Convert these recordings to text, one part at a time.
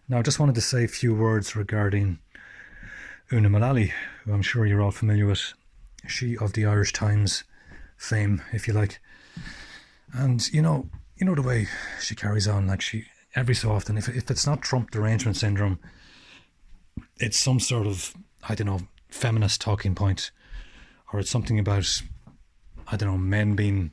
Now, I just wanted to say a few words regarding Una Mullally, who I'm sure you're all familiar with. She of the Irish Times fame, if you like. And you know the way she carries on. Like she every so often, if it's not Trump derangement syndrome, it's some sort of I don't know feminist talking point, or it's something about I don't know men being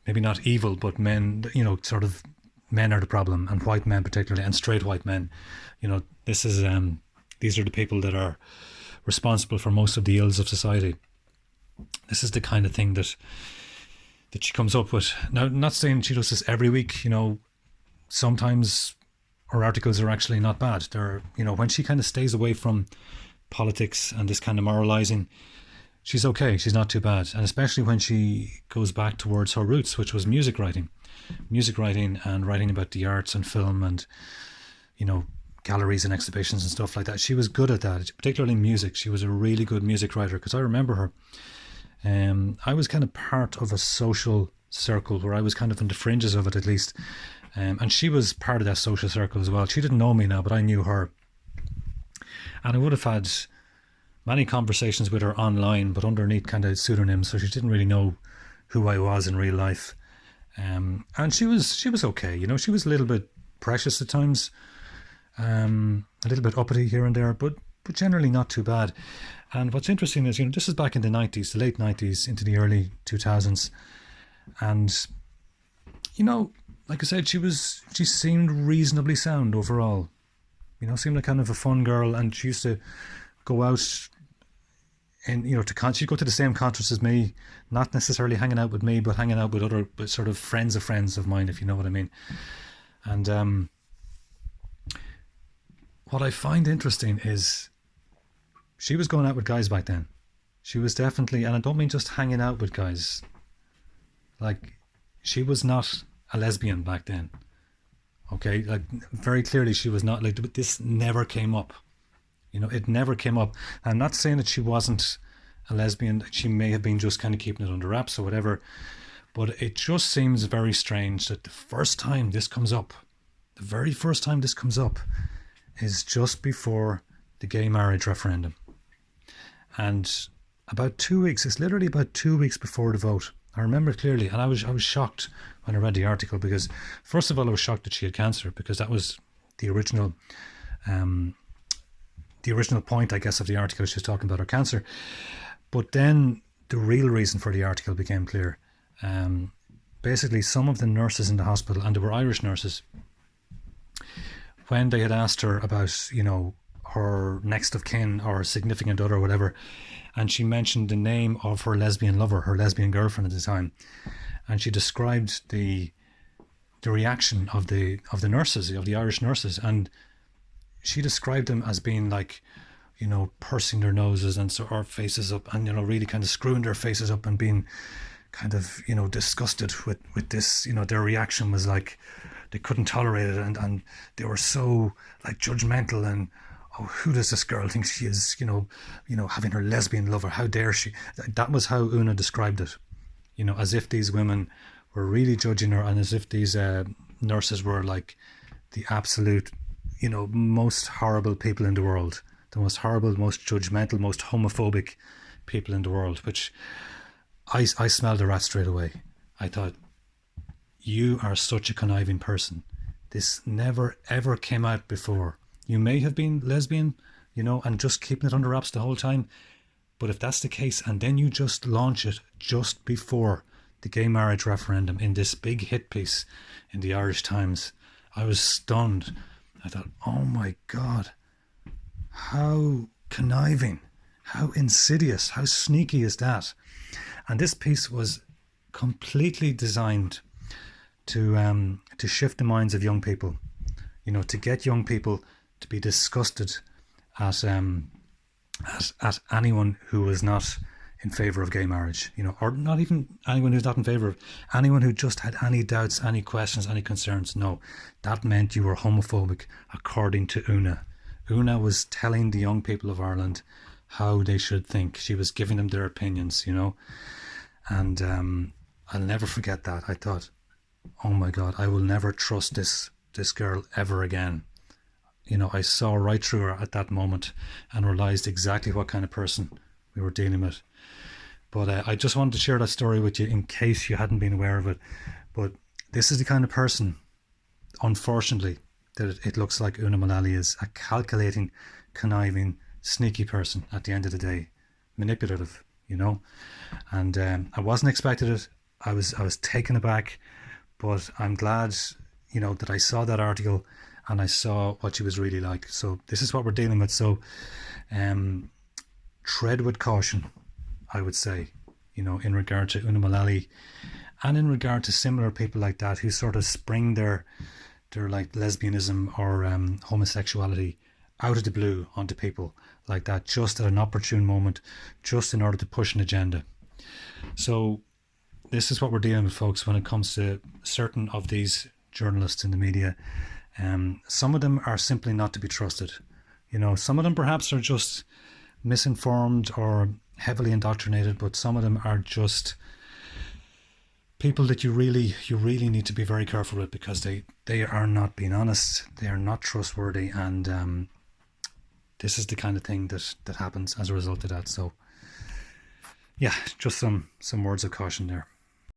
maybe not evil, but men, sort of men are the problem, and white men particularly, and straight white men. This is these are the people that are responsible for most of the ills of society. This is the kind of thing that she comes up with. Now, I'm not saying she does this every week. Sometimes her articles are actually not bad. They're, when she kind of stays away from politics and this kind of moralizing, she's okay. She's not too bad. And especially when she goes back towards her roots, which was music writing and writing about the arts and film and, galleries and exhibitions and stuff like that. She was good at that, particularly music. She was a really good music writer because I remember her. I was kind of part of a social circle where I was kind of on the fringes of it at least. And she was part of that social circle as well. She didn't know me now, but I knew her. And I would have had many conversations with her online, but underneath kind of pseudonyms, so she didn't really know who I was in real life. And she was okay. She was a little bit precious at times, a little bit uppity here and there, but generally not too bad. And what's interesting is, this is back in the 90s, the late 90s into the early 2000s. And, like I said, she seemed reasonably sound overall. Seemed like kind of a fun girl, and she used to go out and, she'd go to the same concerts as me, not necessarily hanging out with me, but hanging out with other sort of friends of mine, if you know what I mean. And what I find interesting is she was going out with guys back then. She was definitely, and I don't mean just hanging out with guys, like she was not a lesbian back then. Okay, like very clearly she was not. Like this never came up. It never came up. I'm not saying that she wasn't a lesbian. She may have been just kind of keeping it under wraps or whatever. But it just seems very strange that the very first time this comes up is just before the gay marriage referendum. And it's literally about 2 weeks before the vote. I remember it clearly, and I was shocked when I read the article because, first of all, I was shocked that she had cancer because that was the original point, I guess, of the article. She was talking about her cancer. But then the real reason for the article became clear. Basically, some of the nurses in the hospital, and they were Irish nurses, when they had asked her about, her next of kin or significant other or whatever, and she mentioned the name of her lesbian lover, her lesbian girlfriend at the time, and she described the reaction of the nurses, of the Irish nurses, and she described them as being like, pursing their noses and so our faces up, and really kind of screwing their faces up and being kind of disgusted with this. Their reaction was like they couldn't tolerate it, and they were so like judgmental and, oh, who does this girl think she is? Having her lesbian lover. How dare she? That was how Una described it. As if these women were really judging her, and as if these nurses were like the absolute, most horrible people in the world, the most horrible, most judgmental, most homophobic people in the world. Which I smelled a rat straight away. I thought, you are such a conniving person. This never ever came out before. You may have been lesbian, and just keeping it under wraps the whole time. But if that's the case, and then you just launch it just before the gay marriage referendum in this big hit piece in the Irish Times, I was stunned. I thought, oh my God, how conniving, how insidious, how sneaky is that? And this piece was completely designed to shift the minds of young people, to get young people to be disgusted at anyone who was not in favour of gay marriage, or not even anyone who's not in favour of, anyone who just had any doubts, any questions, any concerns. No, that meant you were homophobic, according to Una. Una was telling the young people of Ireland how they should think. She was giving them their opinions, and I'll never forget that. I thought, oh my God, I will never trust this girl ever again. I saw right through her at that moment and realized exactly what kind of person we were dealing with. But I just wanted to share that story with you in case you hadn't been aware of it. But this is the kind of person, unfortunately, that it looks like Una Mullally is: a calculating, conniving, sneaky person at the end of the day, manipulative, And I wasn't expecting it. I was taken aback, but I'm glad, that I saw that article and I saw what she was really like. So this is what we're dealing with. So tread with caution, I would say, in regard to Una Mullally and in regard to similar people like that who sort of spring their like lesbianism or homosexuality out of the blue onto people like that, just at an opportune moment, just in order to push an agenda. So this is what we're dealing with, folks, when it comes to certain of these journalists in the media. Some of them are simply not to be trusted. Some of them perhaps are just misinformed or heavily indoctrinated, but some of them are just people that you really need to be very careful with, because they are not being honest, they are not trustworthy, and this is the kind of thing that happens as a result of that. So yeah, just some words of caution there.